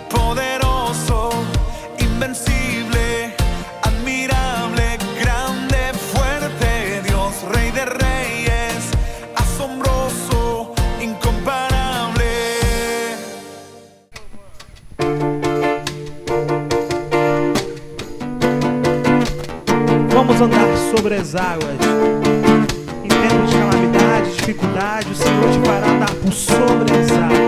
Poderoso, invencible, admirable, grande, fuerte, Dios, Rey de Reyes, asombroso, incomparable. Vamos andar sobre as águas. Em tempos de calamidade, dificuldade, o Senhor te fará andar por sobre as águas.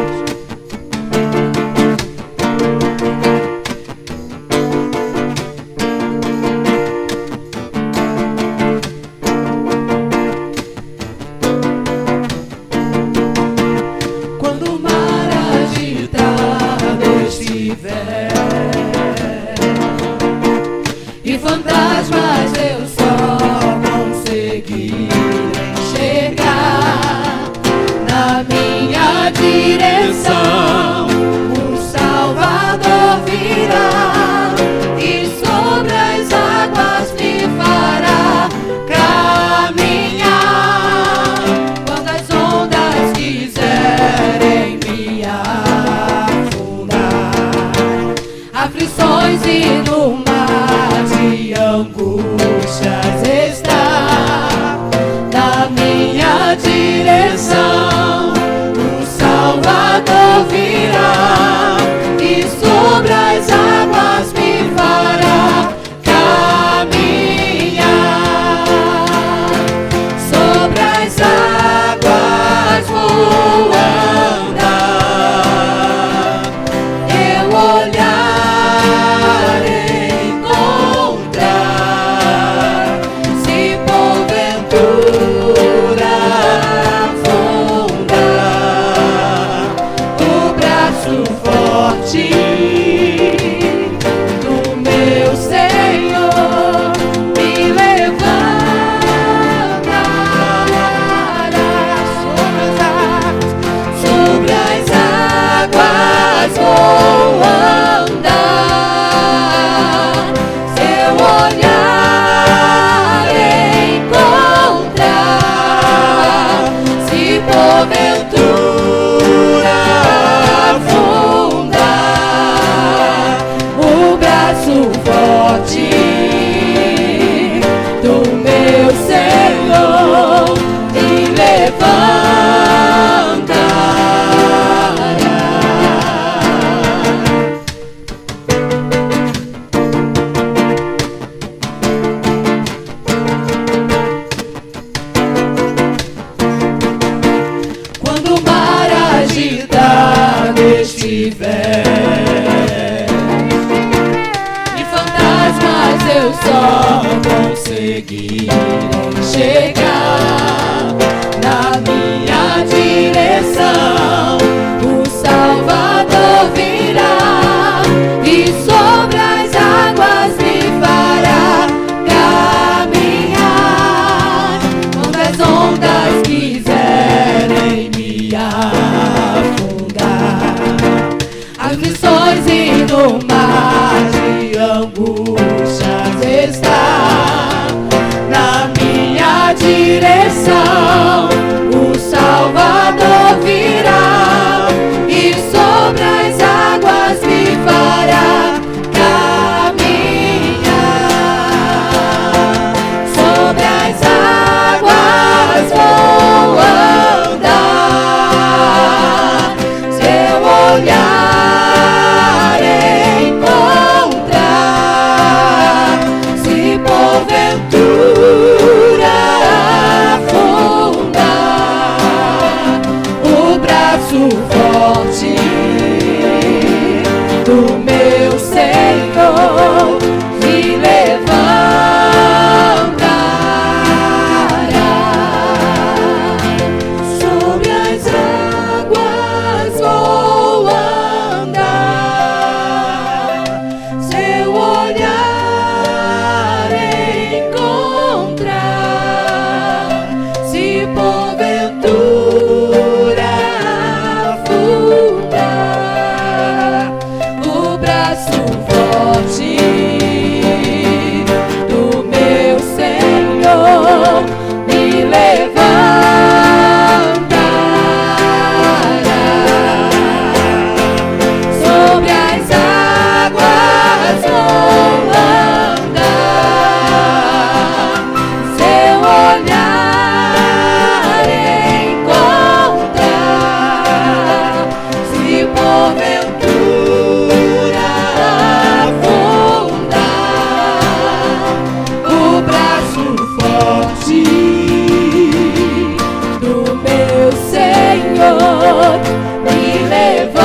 Quando o mar agitado estiver e fantasmas eu só conseguir enxergar na minha direção, o Salvador virá e sobre as águas me fará caminhar. Quando as ondas quiserem me afundar, aflições e no mar de angústias está na minha direção, o Salvador virá e sobre as águas me fará caminhar. Sobre as águas vou andar, eu olhar encontrar, se porventura afundar, o braço forte do meu Senhor me levantará. Sobre as águas vou andar, seu olhar encontrar, se porventura afundar, o braço forte do meu Senhor me levantará. Quando o mar agitado estiver e fantasmas eu só conseguir enxergar na minha direção, o Salvador virá e sobre as águas me fará caminhar. Quando as ondas quiserem me afundar, aflições e no mar de angústias está na minha direção, o Salvador virá e sobre as águas me fará caminhar. Sobre as águas vou andar, seu olhar encontrar, se porventura afundar, o braço forte do meu Senhor me levantará. Sobre as águas vou andar, seu olhar encontrar, se porventura afundar, o braço forte do meu Senhor me sobre as águas vou andar, seu olhar encontrar, se porventura afundar, o braço forte do meu Senhor me levantará.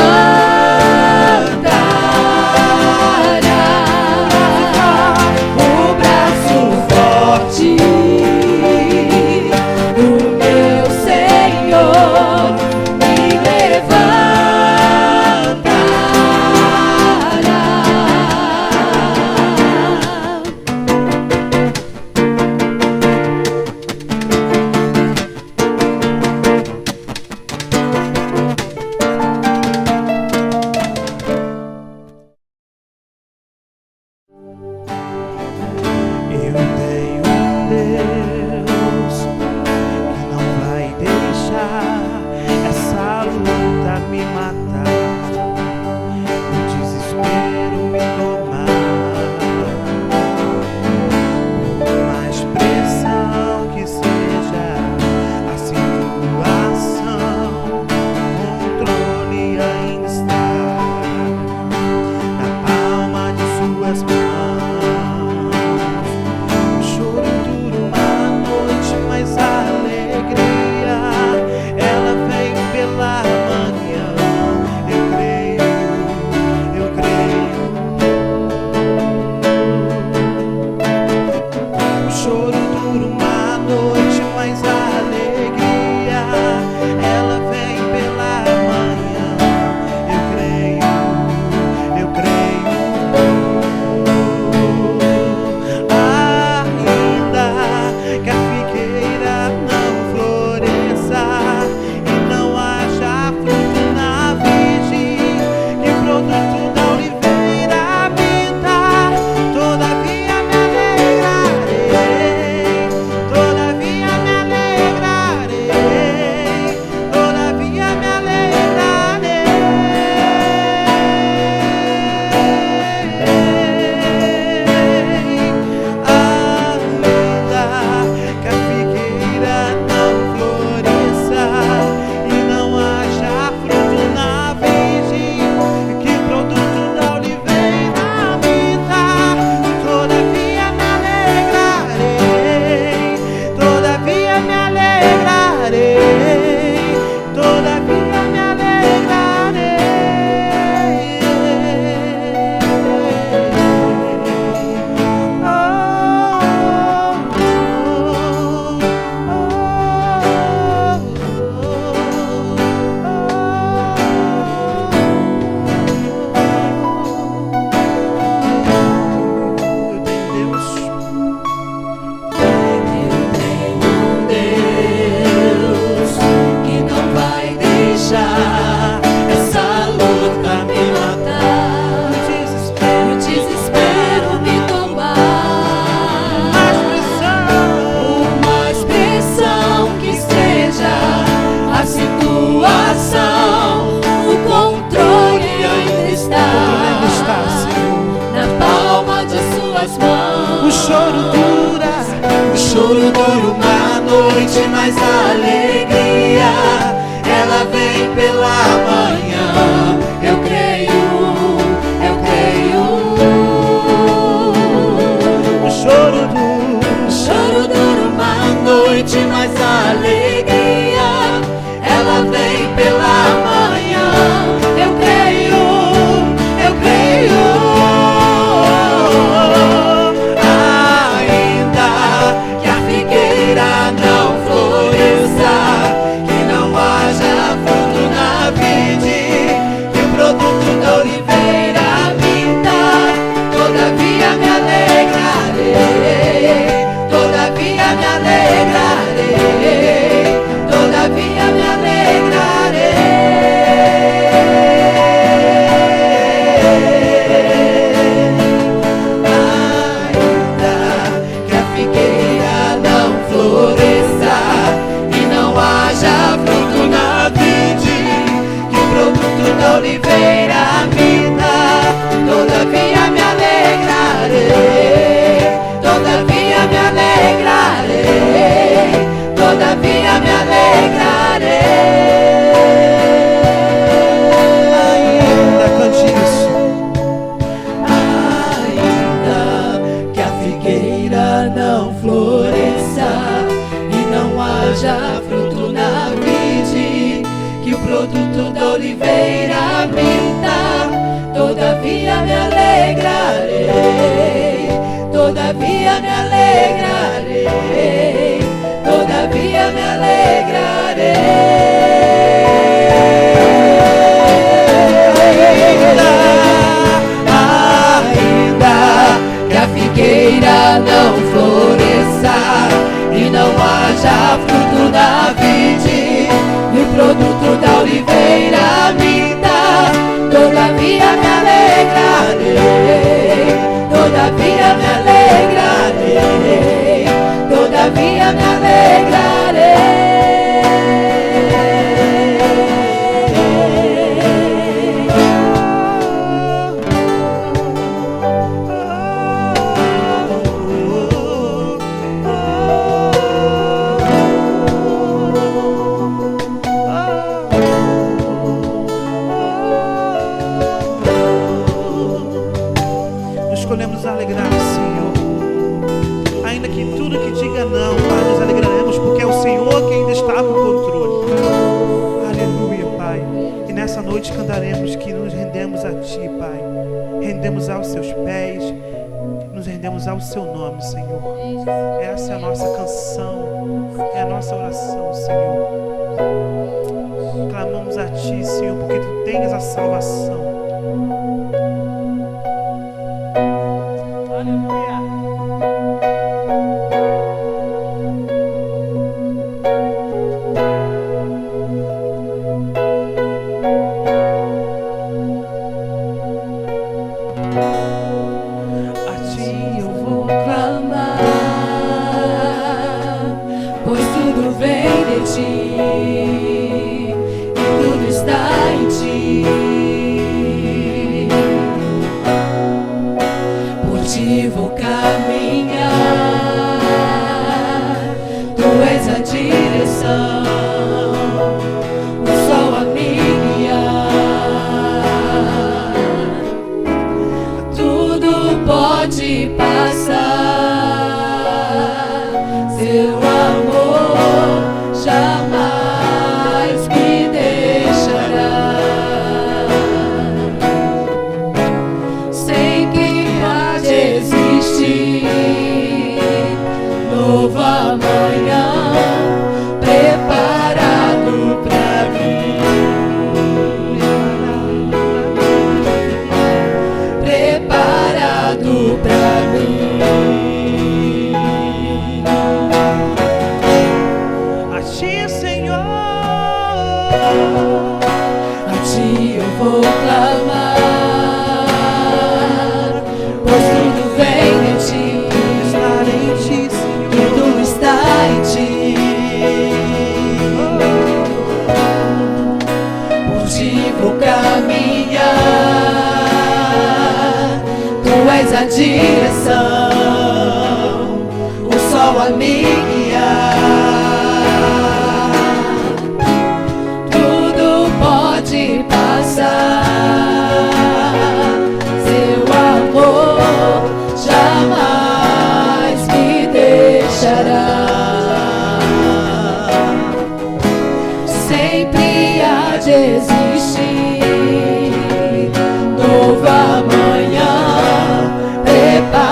O braço forte do meu Senhor me levantará. Eu tenho um Deus que não vai deixar essa luta me matar, o desespero me tomar. Por mais pressão que seja a situação, o controle ainda está na palma de suas mãos. O choro dura uma noite, mas a alegria ela vem pela manhã. Eu creio, eu creio. O choro dura uma noite, mas a alegria ela vem pela manhã. Eu creio, eu creio. Ainda que a figueira não floresça e não haja fruto na virgem, que produto da oliveira minta, todavia me alegrarei, todavia me alegrarei, todavia me alegrarei. Ainda que a figueira não floresça e não haja fruto na virgem, que o produto da oliveira minta, todavia me alegrarei, todavia me alegrarei, todavia me Deus que não vai deixar essa luta me matar, o desespero me tomar. Por mais pressão que seja a situação, o controle ainda está na palma de suas mãos. O choro dura uma noite, mas a alegria ela vem pela manhã. Eu creio, eu creio. O choro dura uma noite, mas a alegria ela vem pela manhã. Eu creio, eu creio. Ainda que a figueira não floresça, que não haja fruto na vida, haja fruto na vide, que o produto da oliveira minta. Todavia me alegrarei, todavia me alegrarei, todavia me alegrarei. Ainda que a figueira não floresça e não haja fruto na vide, e o produto da oliveira minta, todavia me alegrarei, todavia me alegrarei, todavia me alegrarei. Escolhemos alegrar, Senhor. Ainda que tudo que diga não, Pai, nos alegraremos, porque é o Senhor que ainda está no controle. Aleluia, Pai. E nessa noite cantaremos que nos rendemos a Ti, Pai. Rendemos aos Seus pés, nos rendemos ao Seu nome, Senhor. Essa é a nossa canção, é a nossa oração, Senhor. Clamamos a Ti, Senhor, porque Tu tens a salvação. A direção, o sol a me guiar. Tudo pode passar, seu amor jamais me deixará. Sempre há de existir novo amanhã. Prepara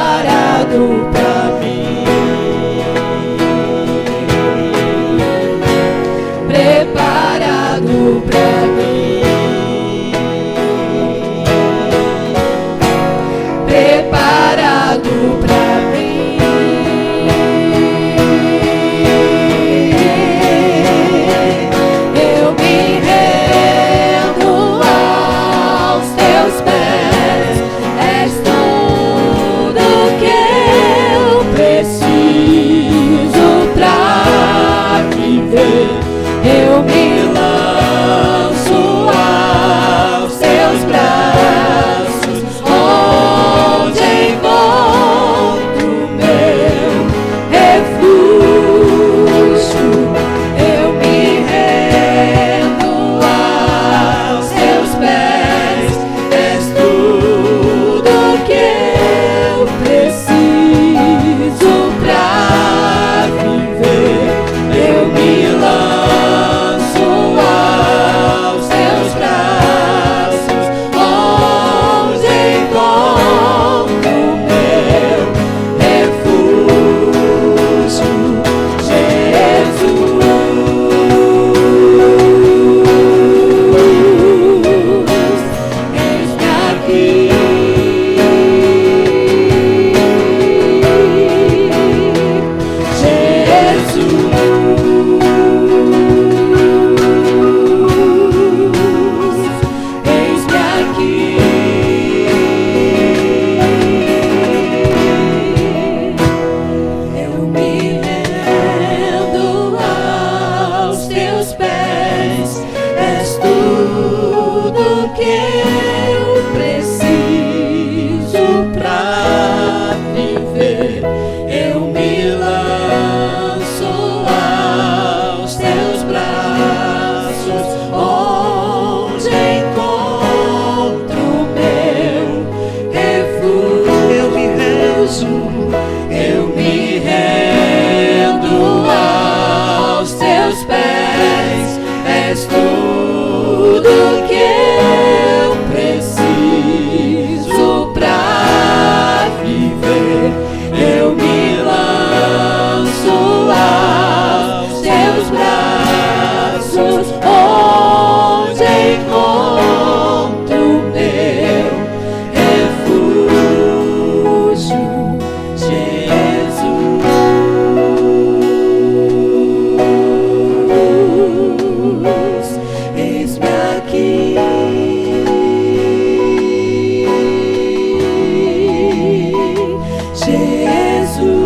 eis-me aqui. Eu me rendo aos teus pés, és tudo que eu preciso pra viver. Eu me lanço aos teus braços, onde encontro meu refúgio. Eu me rendo aos teus pés, és tudo que eu preciso pra viver. Eu me lanço aos teus braços, onde encontro meu refúgio, Jesus. Eis-me aqui. Jesus,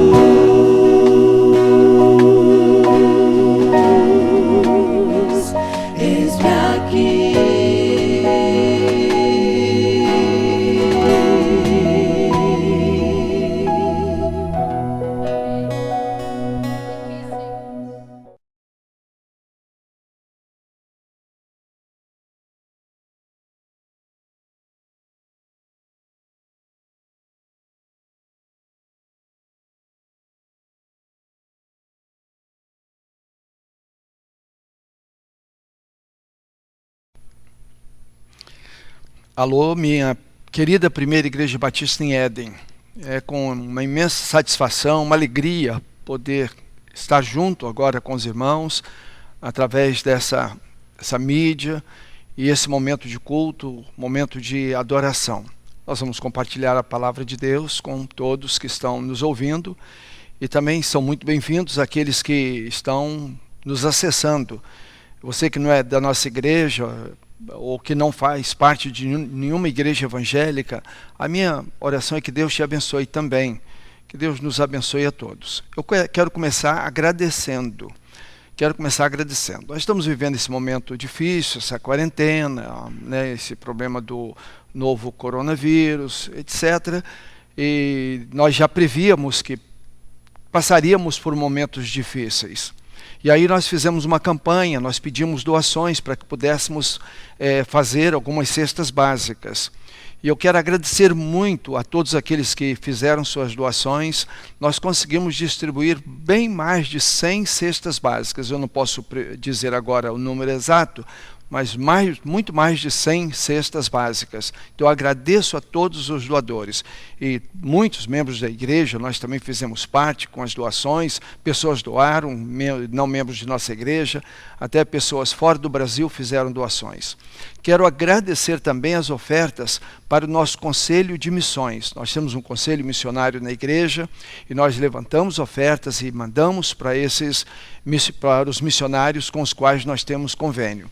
eis-me aqui. Alô, minha querida Primeira Igreja Batista em Éden. É com uma imensa satisfação, uma alegria poder estar junto agora com os irmãos através dessa mídia e esse momento de culto, momento de adoração. Nós vamos compartilhar a palavra de Deus com todos que estão nos ouvindo e também são muito bem-vindos aqueles que estão nos acessando. Você que não é da nossa igreja ou que não faz parte de nenhuma igreja evangélica, a minha oração é que Deus te abençoe também, que Deus nos abençoe a todos. Eu quero começar agradecendo. Nós estamos vivendo esse momento difícil, essa quarentena, né, esse problema do novo coronavírus, etc. E nós já prevíamos que passaríamos por momentos difíceis. E aí nós fizemos uma campanha, nós pedimos doações para que pudéssemos fazer algumas cestas básicas. E eu quero agradecer muito a todos aqueles que fizeram suas doações. Nós conseguimos distribuir bem mais de 100 cestas básicas. Eu não posso dizer agora o número exato, mas muito mais de 100 cestas básicas. Então eu agradeço a todos os doadores. E muitos membros da igreja, nós também fizemos parte com as doações, pessoas doaram, não membros de nossa igreja, até pessoas fora do Brasil fizeram doações. Quero agradecer também as ofertas para o nosso Conselho de Missões. Nós temos um conselho missionário na igreja e nós levantamos ofertas e mandamos para os missionários com os quais nós temos convênio.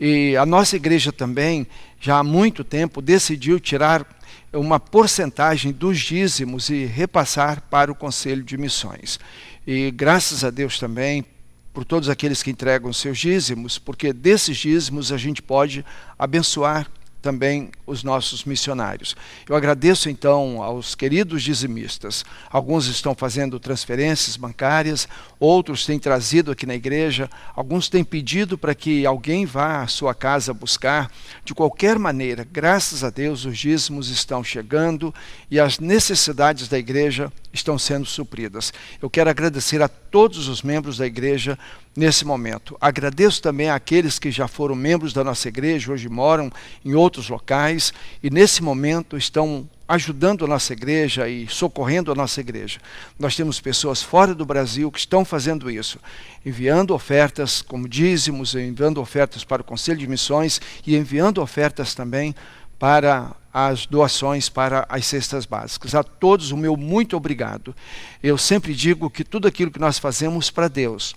E a nossa igreja também, já há muito tempo, decidiu tirar uma porcentagem dos dízimos e repassar para o Conselho de Missões. E graças a Deus também, por todos aqueles que entregam seus dízimos, porque desses dízimos a gente pode abençoar também os nossos missionários. Eu agradeço então aos queridos dizimistas. Alguns estão fazendo transferências bancárias, outros têm trazido aqui na igreja, alguns têm pedido para que alguém vá à sua casa buscar. De qualquer maneira, graças a Deus, os dízimos estão chegando e as necessidades da igreja estão sendo supridas. Eu quero agradecer a todos os membros da igreja nesse momento. Agradeço também àqueles que já foram membros da nossa igreja, hoje moram em outros locais e nesse momento estão ajudando a nossa igreja e socorrendo a nossa igreja. Nós temos pessoas fora do Brasil que estão fazendo isso, enviando ofertas como dízimos, enviando ofertas para o Conselho de Missões e enviando ofertas também para as doações para as cestas básicas. A todos o meu muito obrigado. Eu sempre digo que tudo aquilo que nós fazemos para Deus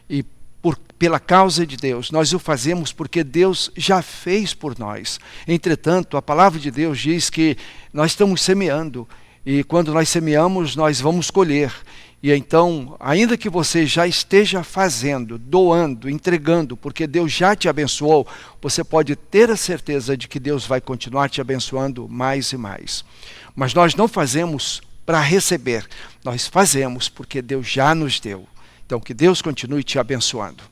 e pela causa de Deus, nós o fazemos porque Deus já fez por nós. Entretanto, a palavra de Deus diz que nós estamos semeando, e quando nós semeamos, nós vamos colher. E então, ainda que você já esteja fazendo, doando, entregando, porque Deus já te abençoou, você pode ter a certeza de que Deus vai continuar te abençoando mais e mais. Mas nós não fazemos para receber, nós fazemos porque Deus já nos deu. Então, que Deus continue te abençoando.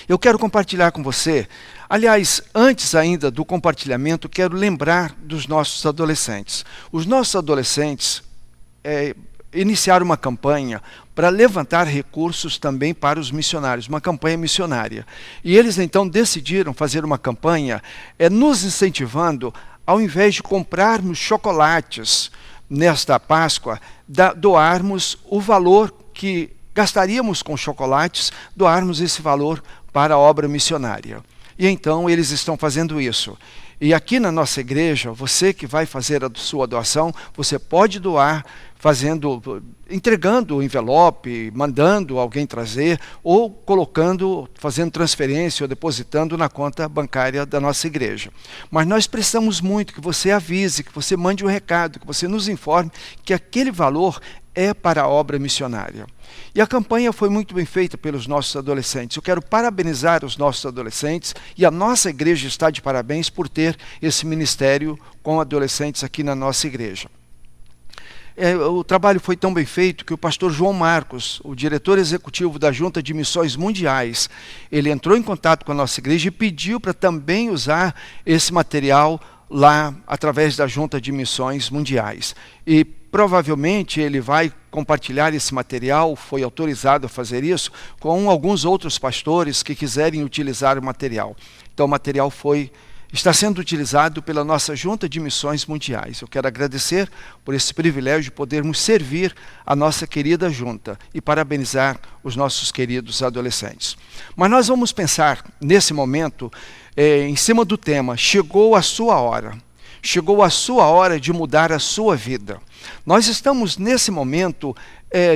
Eu quero compartilhar com você, aliás, antes ainda do compartilhamento, quero lembrar dos nossos adolescentes. Os nossos adolescentes iniciaram uma campanha para levantar recursos também para os missionários, uma campanha missionária. E eles então decidiram fazer uma campanha nos incentivando, ao invés de comprarmos chocolates nesta Páscoa, doarmos o valor que gastaríamos com chocolates, doarmos esse valor para a obra missionária. E então eles estão fazendo isso. E aqui na nossa igreja, você que vai fazer a sua doação, você pode doar entregando o envelope, mandando alguém trazer, ou fazendo transferência ou depositando na conta bancária da nossa igreja. Mas nós precisamos muito que você avise, que você mande um recado, que você nos informe que aquele valor é para a obra missionária. E a campanha foi muito bem feita pelos nossos adolescentes. Eu quero parabenizar os nossos adolescentes, e a nossa igreja está de parabéns por ter esse ministério com adolescentes aqui na nossa igreja. O trabalho foi tão bem feito que o pastor João Marcos, o diretor executivo da Junta de Missões Mundiais, ele entrou em contato com a nossa igreja e pediu para também usar esse material lá através da Junta de Missões Mundiais. E provavelmente ele vai compartilhar esse material, foi autorizado a fazer isso, com alguns outros pastores que quiserem utilizar o material. Então o material está sendo utilizado pela nossa Junta de Missões Mundiais. Eu quero agradecer por esse privilégio de podermos servir a nossa querida junta e parabenizar os nossos queridos adolescentes. Mas nós vamos pensar, nesse momento, em cima do tema, chegou a sua hora. Chegou a sua hora de mudar a sua vida. Nós estamos, nesse momento,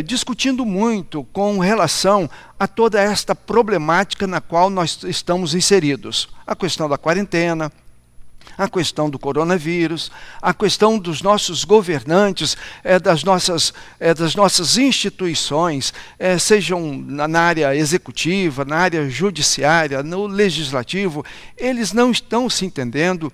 discutindo muito com relação a toda esta problemática na qual nós estamos inseridos. A questão da quarentena, a questão do coronavírus, a questão dos nossos governantes, das nossas instituições, sejam na área executiva, na área judiciária, no legislativo, eles não estão se entendendo.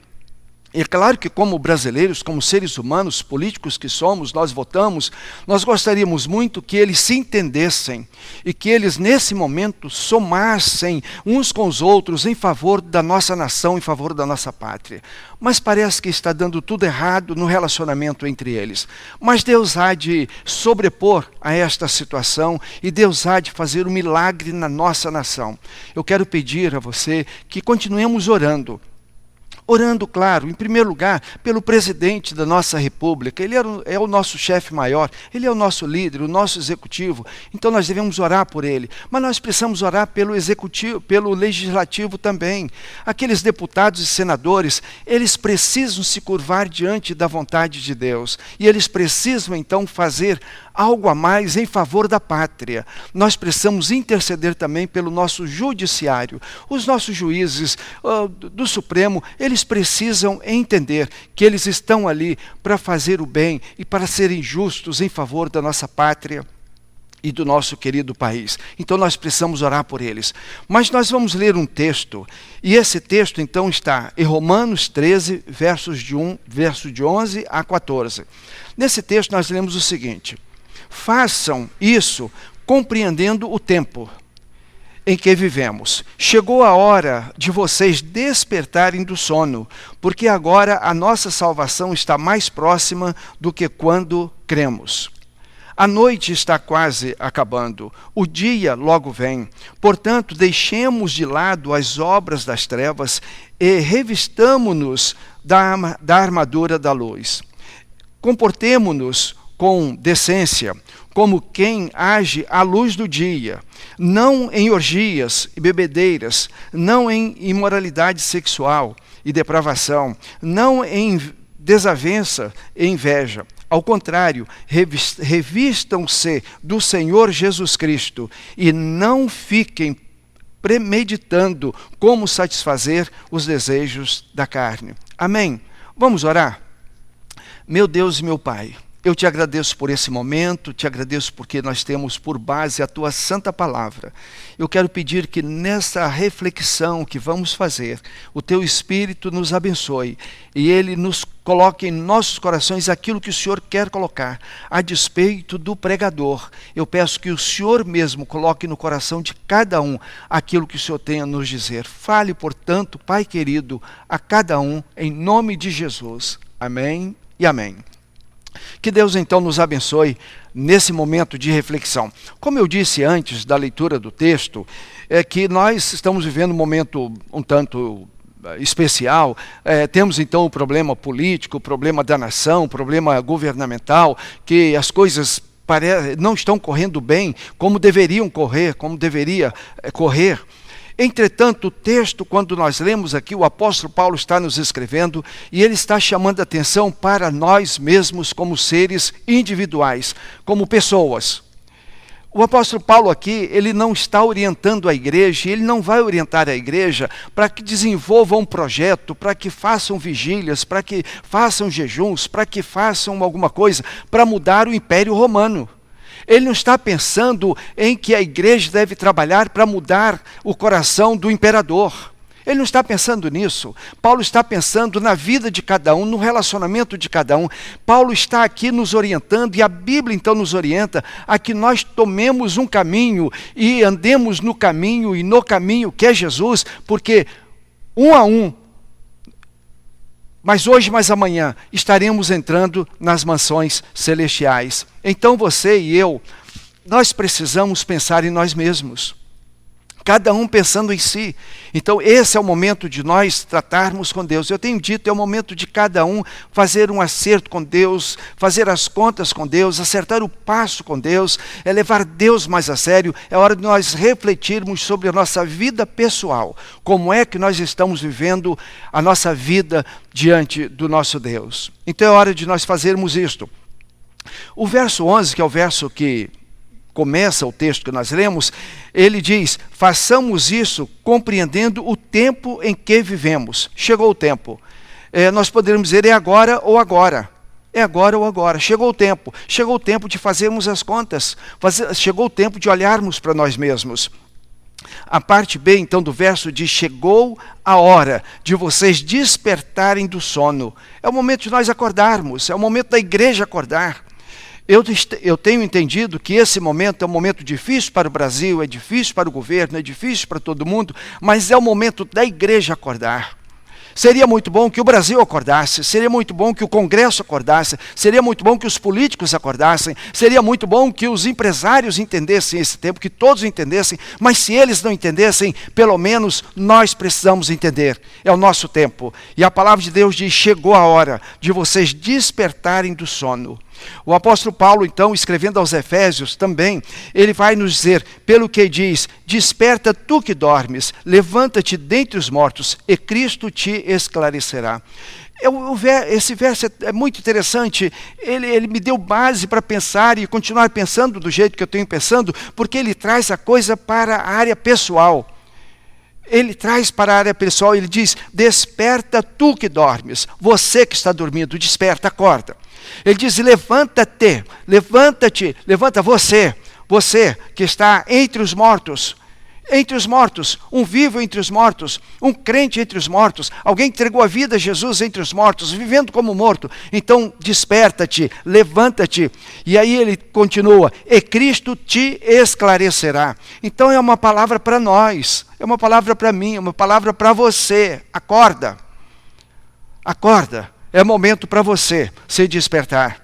E é claro que como brasileiros, como seres humanos, políticos que somos, nós votamos, nós gostaríamos muito que eles se entendessem e que eles nesse momento somassem uns com os outros em favor da nossa nação, em favor da nossa pátria. Mas parece que está dando tudo errado no relacionamento entre eles. Mas Deus há de sobrepor a esta situação e Deus há de fazer um milagre na nossa nação. Eu quero pedir a você que continuemos orando. Orando, claro, em primeiro lugar, pelo presidente da nossa república. Ele é o nosso chefe maior, ele é o nosso líder, o nosso executivo. Então nós devemos orar por ele. Mas nós precisamos orar pelo executivo, pelo legislativo também. Aqueles deputados e senadores, eles precisam se curvar diante da vontade de Deus. E eles precisam então fazer algo a mais em favor da pátria. Nós precisamos interceder também pelo nosso judiciário. Os nossos juízes do Supremo, eles precisam entender que eles estão ali para fazer o bem e para serem justos em favor da nossa pátria e do nosso querido país. Então nós precisamos orar por eles. Mas nós vamos ler um texto, e esse texto então está em Romanos 13, versos de 11 a 14. Nesse texto nós lemos o seguinte: façam isso compreendendo o tempo em que vivemos. Chegou a hora de vocês despertarem do sono, porque agora a nossa salvação está mais próxima do que quando cremos. A noite está quase acabando, o dia logo vem. Portanto, deixemos de lado as obras das trevas e revistamo-nos da armadura da luz. Comportemo-nos com decência, como quem age à luz do dia, não em orgias e bebedeiras, não em imoralidade sexual e depravação, não em desavença e inveja. Ao contrário, revistam-se do Senhor Jesus Cristo e não fiquem premeditando como satisfazer os desejos da carne. Amém? Vamos orar? Meu Deus e meu Pai, eu te agradeço por esse momento, te agradeço porque nós temos por base a tua santa palavra. Eu quero pedir que nessa reflexão que vamos fazer, o teu Espírito nos abençoe e ele nos coloque em nossos corações aquilo que o Senhor quer colocar, a despeito do pregador. Eu peço que o Senhor mesmo coloque no coração de cada um aquilo que o Senhor tem a nos dizer. Fale, portanto, Pai querido, a cada um, em nome de Jesus. Amém e amém. Que Deus então nos abençoe nesse momento de reflexão. Como eu disse antes da leitura do texto, é que nós estamos vivendo um momento um tanto especial. Temos então o problema político, o problema da nação, o problema governamental, que as coisas não estão correndo bem como deveriam correr, como deveria correr. Entretanto, o texto, quando nós lemos aqui, o apóstolo Paulo está nos escrevendo e ele está chamando a atenção para nós mesmos como seres individuais, como pessoas. O apóstolo Paulo aqui, ele não está orientando a igreja, ele não vai orientar a igreja para que desenvolva um projeto, para que façam vigílias, para que façam jejuns, para que façam alguma coisa para mudar o Império Romano. Ele não está pensando em que a igreja deve trabalhar para mudar o coração do imperador. Ele não está pensando nisso. Paulo está pensando na vida de cada um, no relacionamento de cada um. Paulo está aqui nos orientando, e a Bíblia então nos orienta a que nós tomemos um caminho e andemos no caminho e no caminho que é Jesus, porque um a um, mas hoje, mais amanhã, estaremos entrando nas mansões celestiais. Então você e eu, nós precisamos pensar em nós mesmos. Cada um pensando em si. Então esse é o momento de nós tratarmos com Deus. Eu tenho dito, é o momento de cada um fazer um acerto com Deus, fazer as contas com Deus, acertar o passo com Deus, é levar Deus mais a sério. É hora de nós refletirmos sobre a nossa vida pessoal. Como é que nós estamos vivendo a nossa vida diante do nosso Deus. Então é hora de nós fazermos isto. O verso 11, que é o verso que começa o texto que nós lemos, ele diz: façamos isso compreendendo o tempo em que vivemos. Chegou o tempo. Nós poderíamos dizer, é agora ou agora. É agora ou agora. Chegou o tempo de fazermos as contas. Chegou o tempo de olharmos para nós mesmos. A parte B, então, do verso diz: chegou a hora de vocês despertarem do sono. É o momento de nós acordarmos, é o momento da igreja acordar. Eu tenho entendido que esse momento é um momento difícil para o Brasil, é difícil para o governo, é difícil para todo mundo, mas é o momento da igreja acordar. Seria muito bom que o Brasil acordasse, seria muito bom que o Congresso acordasse, seria muito bom que os políticos acordassem, seria muito bom que os empresários entendessem esse tempo, que todos entendessem, mas se eles não entendessem, pelo menos nós precisamos entender. É o nosso tempo. E a palavra de Deus diz: chegou a hora de vocês despertarem do sono. O apóstolo Paulo, então, escrevendo aos Efésios também, ele vai nos dizer, pelo que diz: desperta tu que dormes, levanta-te dentre os mortos, e Cristo te esclarecerá. Esse verso é muito interessante, ele me deu base para pensar e continuar pensando do jeito que eu tenho pensando, porque ele traz a coisa para a área pessoal. Ele traz para a área pessoal, ele diz: desperta tu que dormes, você que está dormindo, desperta, acorda. Ele diz: levanta-te, levanta-te, levanta você que está entre os mortos, um vivo entre os mortos, um crente entre os mortos, alguém que entregou a vida a Jesus entre os mortos, vivendo como morto. Então desperta-te, levanta-te. E aí ele continua: e Cristo te esclarecerá. Então é uma palavra para nós, é uma palavra para mim, é uma palavra para você. Acorda, acorda. É momento para você se despertar.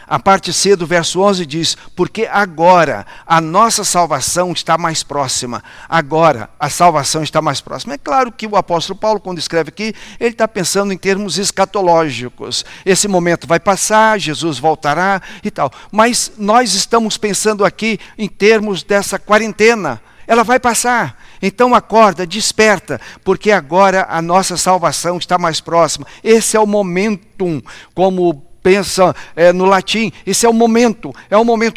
A parte C do verso 11 diz: porque agora a nossa salvação está mais próxima. Agora a salvação está mais próxima. É claro que o apóstolo Paulo, quando escreve aqui, ele está pensando em termos escatológicos. Esse momento vai passar, Jesus voltará e tal. Mas nós estamos pensando aqui em termos dessa quarentena. Ela vai passar. Então acorda, desperta, porque agora a nossa salvação está mais próxima. Esse é o momentum, como pensa no latim. Esse é um momento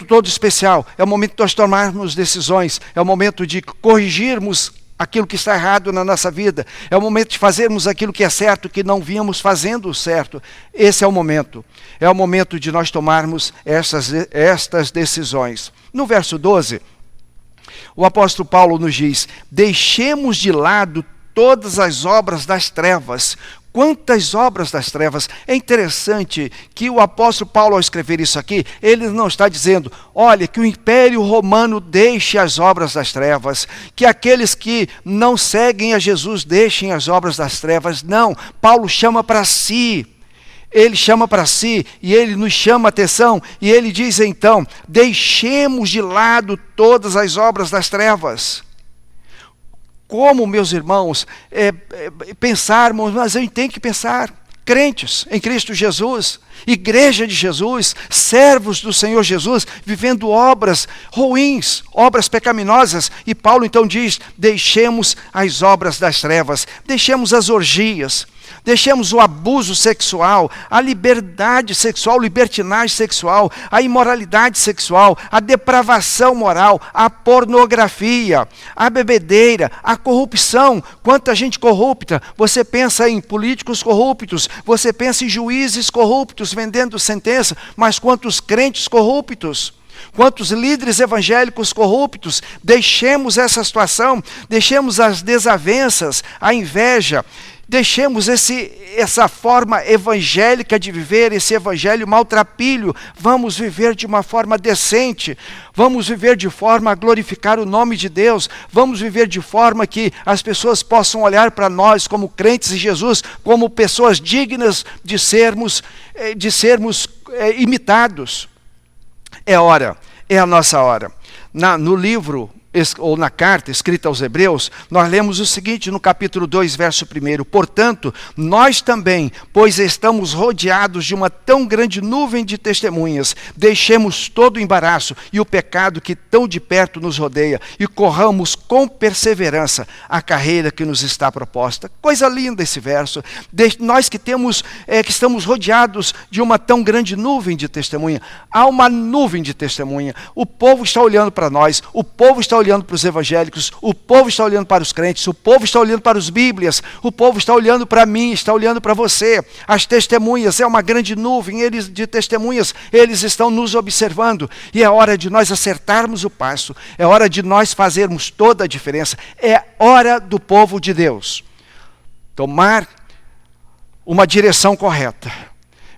todo especial. É o momento de nós tomarmos decisões. É o momento de corrigirmos aquilo que está errado na nossa vida. É o momento de fazermos aquilo que é certo, que não vínhamos fazendo certo. Esse é o momento. É o momento de nós tomarmos estas decisões. No verso 12, o apóstolo Paulo nos diz: deixemos de lado todas as obras das trevas. Quantas obras das trevas! É interessante que o apóstolo Paulo, ao escrever isso aqui, ele não está dizendo, olha, que o Império Romano deixe as obras das trevas, que aqueles que não seguem a Jesus deixem as obras das trevas. Não, Paulo chama para si. Ele chama para si e ele nos chama a atenção. E ele diz então, deixemos de lado todas as obras das trevas. Como, meus irmãos, pensarmos, mas a gente tem que pensar, crentes em Cristo Jesus, igreja de Jesus, servos do Senhor Jesus, vivendo obras ruins, obras pecaminosas. E Paulo então diz, deixemos as obras das trevas, deixemos as orgias, deixemos o abuso sexual, a liberdade sexual, libertinagem sexual, a imoralidade sexual, a depravação moral, a pornografia, a bebedeira, a corrupção. Quanta gente corrupta! Você pensa em políticos corruptos, você pensa em juízes corruptos vendendo sentença, mas quantos crentes corruptos? Quantos líderes evangélicos corruptos? Deixemos essa situação, deixemos as desavenças, a inveja, deixemos essa forma evangélica de viver, esse evangelho maltrapilho. Vamos viver de uma forma decente, vamos viver de forma a glorificar o nome de Deus, vamos viver de forma que as pessoas possam olhar para nós como crentes em Jesus, como pessoas dignas de sermos imitados. É hora, é a nossa hora. No livro, ou na carta escrita aos Hebreus, nós lemos o seguinte no capítulo 2, verso 1: portanto, nós também, pois estamos rodeados de uma tão grande nuvem de testemunhas, deixemos todo o embaraço e o pecado que tão de perto nos rodeia e corramos com perseverança a carreira que nos está proposta. Coisa linda esse verso. Nós que estamos rodeados de uma tão grande nuvem de testemunha. Há uma nuvem de testemunha. O povo está olhando para nós, o povo está olhando para os evangélicos, o povo está olhando para os crentes, o povo está olhando para os bíblias, o povo está olhando para mim, está olhando para você. As testemunhas, é uma grande nuvem de testemunhas, eles estão nos observando, e é hora de nós acertarmos o passo, é hora de nós fazermos toda a diferença, é hora do povo de Deus tomar uma direção correta,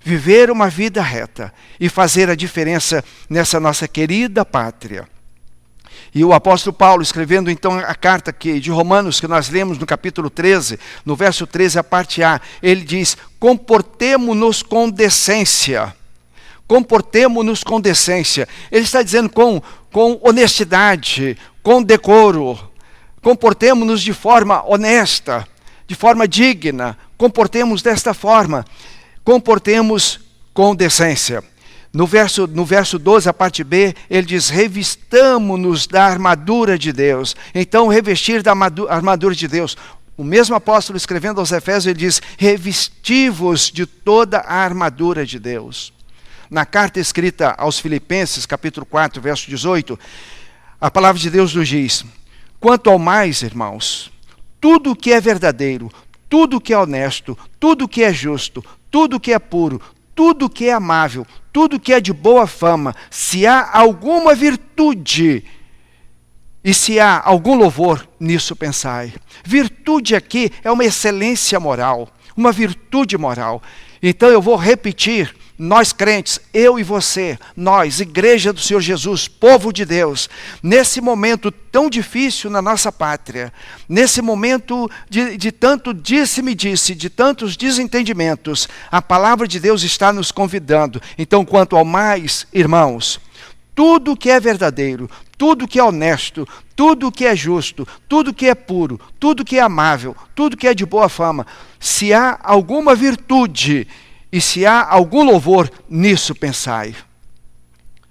viver uma vida reta e fazer a diferença nessa nossa querida pátria. E o apóstolo Paulo, escrevendo então a carta de Romanos, que nós lemos no capítulo 13, no verso 13, a parte A, ele diz, comportemo-nos com decência. Comportemo-nos com decência. Ele está dizendo com honestidade, com decoro. Comportemo-nos de forma honesta, de forma digna. Comportemos desta forma. Comportemos com decência. No verso 12, a parte B, ele diz, revistamo-nos da armadura de Deus. Então, revestir da armadura de Deus. O mesmo apóstolo, escrevendo aos Efésios, ele diz, revesti-vos de toda a armadura de Deus. Na carta escrita aos Filipenses, capítulo 4, verso 18, a palavra de Deus nos diz, quanto ao mais, irmãos, tudo o que é verdadeiro, tudo o que é honesto, tudo o que é justo, tudo o que é puro, tudo que é amável, tudo que é de boa fama, se há alguma virtude e se há algum louvor, nisso pensai. Virtude aqui é uma excelência moral, uma virtude moral. Então eu vou repetir nós crentes, eu e você, nós, Igreja do Senhor Jesus, povo de Deus, nesse momento tão difícil na nossa pátria, nesse momento de tanto disse-me disse, de tantos desentendimentos, a palavra de Deus está nos convidando. Então, quanto ao mais, irmãos, tudo que é verdadeiro, tudo que é honesto, tudo que é justo, tudo que é puro, tudo que é amável, tudo que é de boa fama, se há alguma virtude e se há algum louvor, nisso pensai.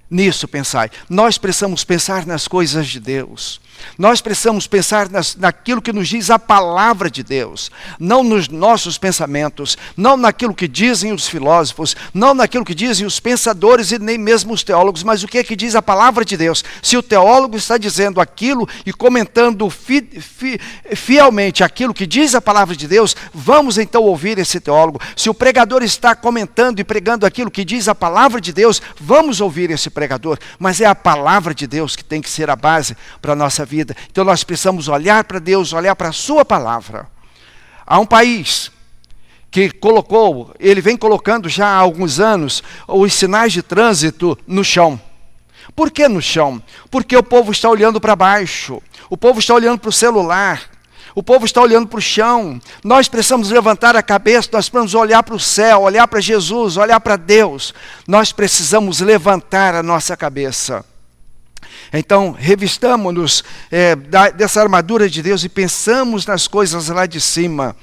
Nisso pensai. Nós precisamos pensar nas coisas de Deus. Nós precisamos pensar naquilo que nos diz a palavra de Deus, não nos nossos pensamentos, não naquilo que dizem os filósofos, não naquilo que dizem os pensadores e nem mesmo os teólogos, mas o que é que diz a palavra de Deus. Se o teólogo está dizendo aquilo e comentando fielmente aquilo que diz a palavra de Deus, vamos então ouvir esse teólogo. Se o pregador está comentando e pregando aquilo que diz a palavra de Deus, vamos ouvir esse pregador. Mas é a palavra de Deus que tem que ser a base para a nossa vida. Então nós precisamos olhar para Deus, olhar para a sua palavra. Há um país que colocou, ele vem colocando já há alguns anos, os sinais de trânsito no chão. Por que no chão? Porque o povo está olhando para baixo, o povo está olhando para o celular, o povo está olhando para o chão. Nós precisamos levantar a cabeça, nós precisamos olhar para o céu, olhar para Jesus, olhar para Deus. Nós precisamos levantar a nossa cabeça. Então, revistamos-nos dessa armadura de Deus e pensamos nas coisas lá de cima.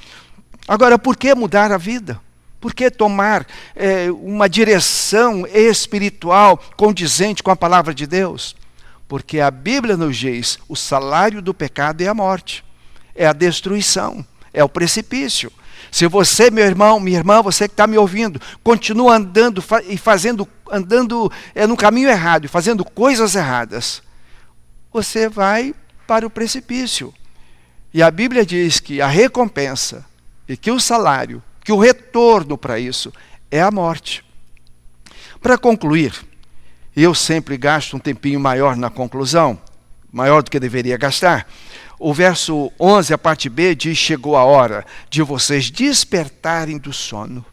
Agora, por que mudar a vida? Por que tomar uma direção espiritual condizente com a palavra de Deus? Porque a Bíblia nos diz, o salário do pecado é a morte, é a destruição, é o precipício. Se você, meu irmão, minha irmã, você que está me ouvindo, continua andando no caminho errado e fazendo coisas erradas, você vai para o precipício. E a Bíblia diz que a recompensa e que o salário, que o retorno para isso é a morte. Para concluir, eu sempre gasto um tempinho maior na conclusão, maior do que deveria gastar. O verso 11, a parte B, diz: chegou a hora de vocês despertarem do sono.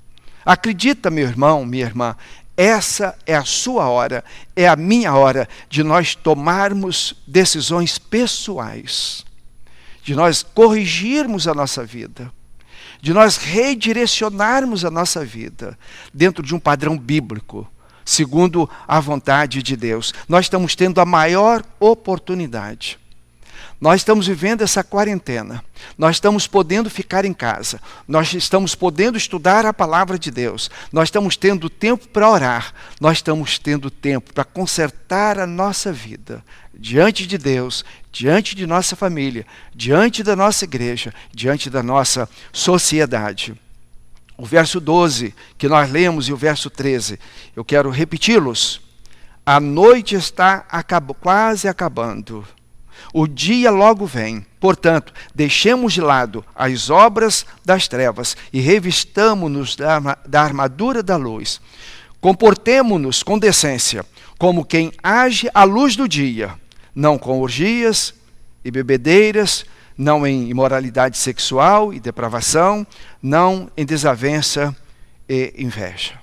Acredita, meu irmão, minha irmã, essa é a sua hora, é a minha hora de nós tomarmos decisões pessoais, de nós corrigirmos a nossa vida, de nós redirecionarmos a nossa vida dentro de um padrão bíblico, segundo a vontade de Deus. Nós estamos tendo a maior oportunidade. Nós estamos vivendo essa quarentena, nós estamos podendo ficar em casa, nós estamos podendo estudar a palavra de Deus, nós estamos tendo tempo para orar, nós estamos tendo tempo para consertar a nossa vida diante de Deus, diante de nossa família, diante da nossa igreja, diante da nossa sociedade. O verso 12 que nós lemos e o verso 13, eu quero repeti-los. A noite está quase acabando. O dia logo vem. Portanto, deixemos de lado as obras das trevas e revistamo-nos da armadura da luz. Comportemo-nos com decência, como quem age à luz do dia, não com orgias e bebedeiras, não em imoralidade sexual e depravação, não em desavença e inveja.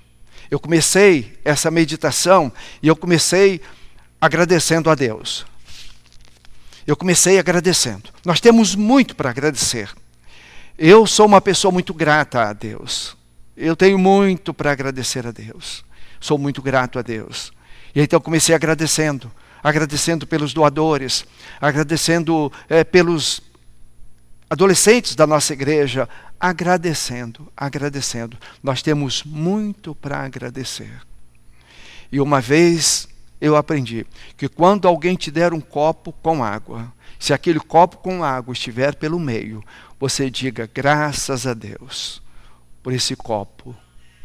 Eu comecei essa meditação e eu comecei agradecendo a Deus. Eu comecei agradecendo. Nós temos muito para agradecer. Eu sou uma pessoa muito grata a Deus. Eu tenho muito para agradecer a Deus. Sou muito grato a Deus. E então comecei agradecendo pelos doadores, agradecendo pelos adolescentes da nossa igreja, agradecendo. Nós temos muito para agradecer. E uma vez eu aprendi que quando alguém te der um copo com água, se aquele copo com água estiver pelo meio, você diga graças a Deus por esse copo.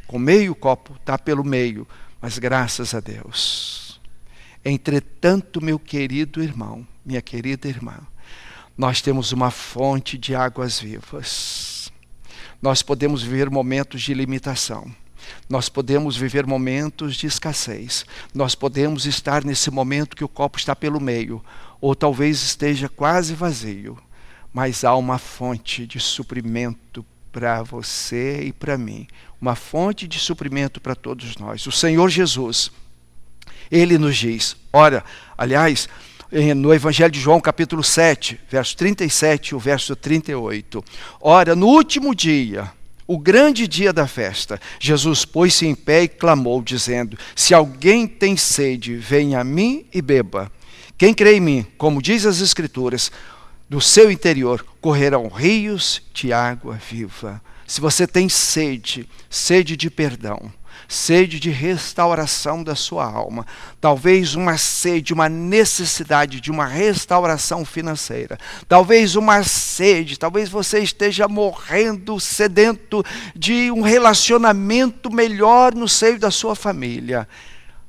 Com meio copo está pelo meio, mas graças a Deus. Entretanto, meu querido irmão, minha querida irmã, nós temos uma fonte de águas vivas. Nós podemos viver momentos de limitação. Nós podemos viver momentos de escassez. Nós podemos estar nesse momento que o copo está pelo meio, ou talvez esteja quase vazio. Mas há uma fonte de suprimento para você e para mim, uma fonte de suprimento para todos nós. O Senhor Jesus, Ele nos diz, ora, aliás, no Evangelho de João, capítulo 7, verso 37 e o verso 38. Ora, no último dia, o grande dia da festa, Jesus pôs-se em pé e clamou, dizendo: se alguém tem sede, venha a mim e beba. Quem crê em mim, como diz as Escrituras, do seu interior correrão rios de água viva. Se você tem sede, sede de perdão, sede de restauração da sua alma, talvez uma sede, uma necessidade de uma restauração financeira, talvez uma sede, talvez você esteja morrendo, sedento de um relacionamento melhor no seio da sua família.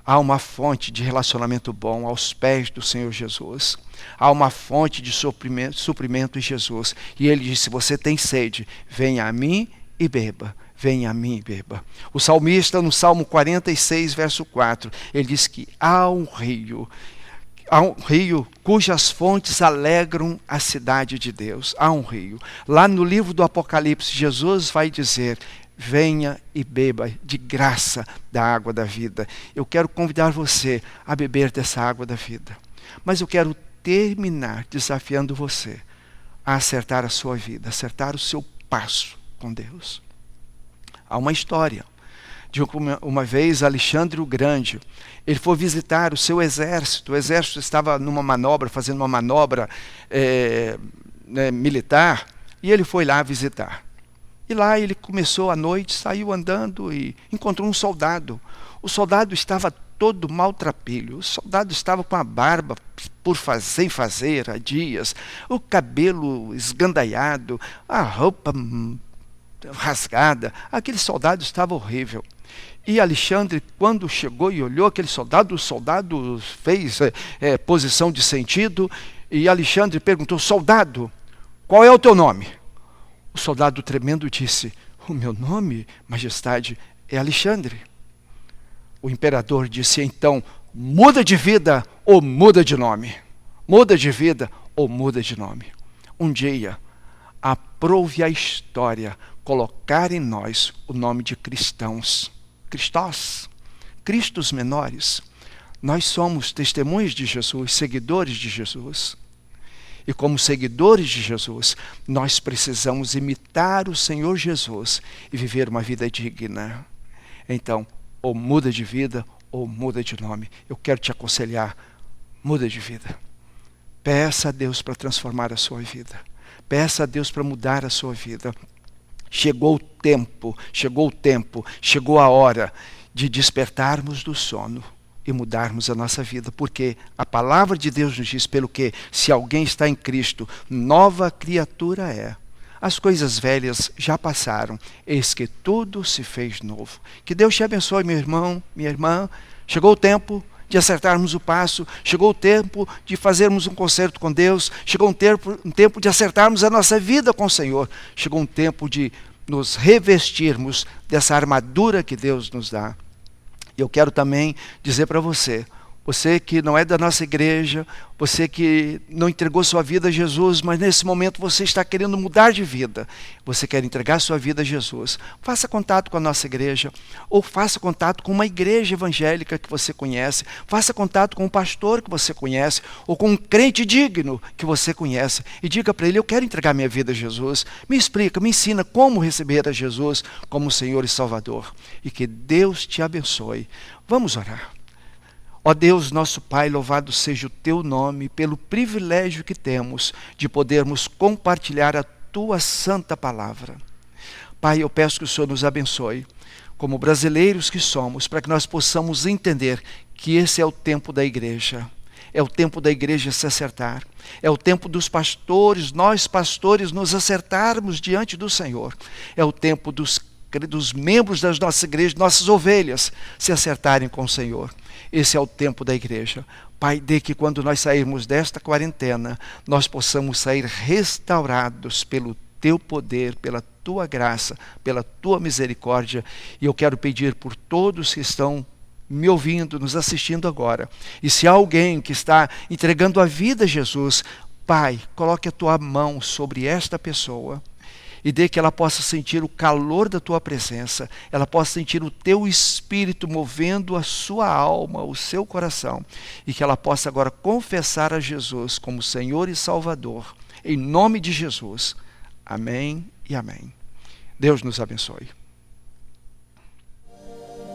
Há uma fonte de relacionamento bom aos pés do Senhor Jesus. Há uma fonte de suprimento em Jesus. E Ele disse: se você tem sede, venha a mim e beba. Venha a mim e beba. O salmista, no Salmo 46, verso 4, ele diz que há um rio cujas fontes alegram a cidade de Deus. Há um rio. Lá no livro do Apocalipse, Jesus vai dizer: venha e beba de graça da água da vida. Eu quero convidar você a beber dessa água da vida. Mas eu quero terminar desafiando você a acertar a sua vida, acertar o seu passo com Deus. Há uma história de uma vez Alexandre o Grande, ele foi visitar o seu exército. O exército estava numa manobra, fazendo uma manobra militar, e ele foi lá visitar. E lá ele começou à noite, saiu andando e encontrou um soldado. O soldado estava todo maltrapilho. O soldado estava com a barba sem fazer há dias, o cabelo esgandaiado, a roupa rasgada. Aquele soldado estava horrível. E Alexandre, quando chegou e olhou aquele soldado, o soldado fez posição de sentido, e Alexandre perguntou: soldado, qual é o teu nome? O soldado tremendo disse: o meu nome, majestade, é Alexandre. O imperador disse: então, muda de vida ou muda de nome. Muda de vida ou muda de nome. Um dia, aprove a história colocar em nós o nome de cristãos. Cristós, Cristos menores. Nós somos testemunhas de Jesus, seguidores de Jesus. E como seguidores de Jesus, nós precisamos imitar o Senhor Jesus e viver uma vida digna. Então, ou muda de vida ou muda de nome. Eu quero te aconselhar: muda de vida. Peça a Deus para transformar a sua vida. Peça a Deus para mudar a sua vida. Chegou o tempo, chegou a hora de despertarmos do sono e mudarmos a nossa vida, porque a palavra de Deus nos diz, pelo que, se alguém está em Cristo, nova criatura é. As coisas velhas já passaram, eis que tudo se fez novo. Que Deus te abençoe, meu irmão, minha irmã. Chegou o tempo de acertarmos o passo, chegou o tempo de fazermos um concerto com Deus, chegou um tempo de acertarmos a nossa vida com o Senhor, chegou um tempo de nos revestirmos dessa armadura que Deus nos dá. E eu quero também dizer para você, você que não é da nossa igreja, você que não entregou sua vida a Jesus, mas nesse momento você está querendo mudar de vida, você quer entregar sua vida a Jesus, faça contato com a nossa igreja, ou faça contato com uma igreja evangélica que você conhece, faça contato com um pastor que você conhece, ou com um crente digno que você conhece, e diga para ele: eu quero entregar minha vida a Jesus, me explica, me ensina como receber a Jesus como Senhor e Salvador, e que Deus te abençoe. Vamos orar. Ó Deus, nosso Pai, louvado seja o Teu nome pelo privilégio que temos de podermos compartilhar a Tua santa palavra. Pai, eu peço que o Senhor nos abençoe, como brasileiros que somos, para que nós possamos entender que esse é o tempo da igreja. É o tempo da igreja se acertar. É o tempo dos pastores, nós pastores, nos acertarmos diante do Senhor. É o tempo dos membros das nossas igrejas, nossas ovelhas, se acertarem com o Senhor. Esse é o tempo da igreja. Pai, dê que quando nós sairmos desta quarentena, nós possamos sair restaurados pelo Teu poder, pela Tua graça, pela Tua misericórdia. E eu quero pedir por todos que estão me ouvindo, nos assistindo agora. E se há alguém que está entregando a vida a Jesus, Pai, coloque a Tua mão sobre esta pessoa. e dê que ela possa sentir o calor da tua presença, ela possa sentir o teu espírito movendo a sua alma, o seu coração, e que ela possa agora confessar a Jesus como Senhor e Salvador, em nome de Jesus. Amém e amém. Deus nos abençoe.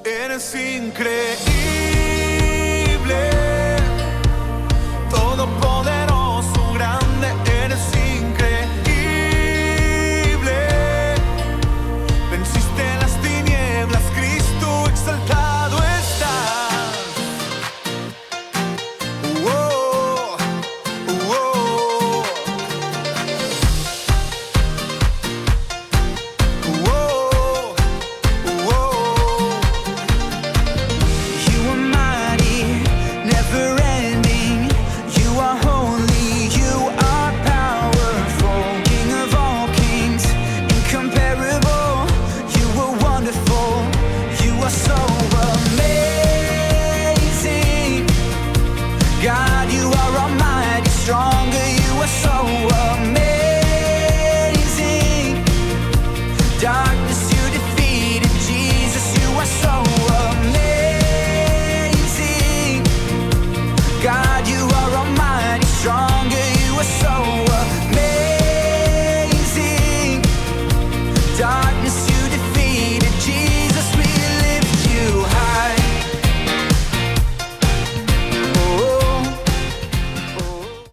Eres increíble.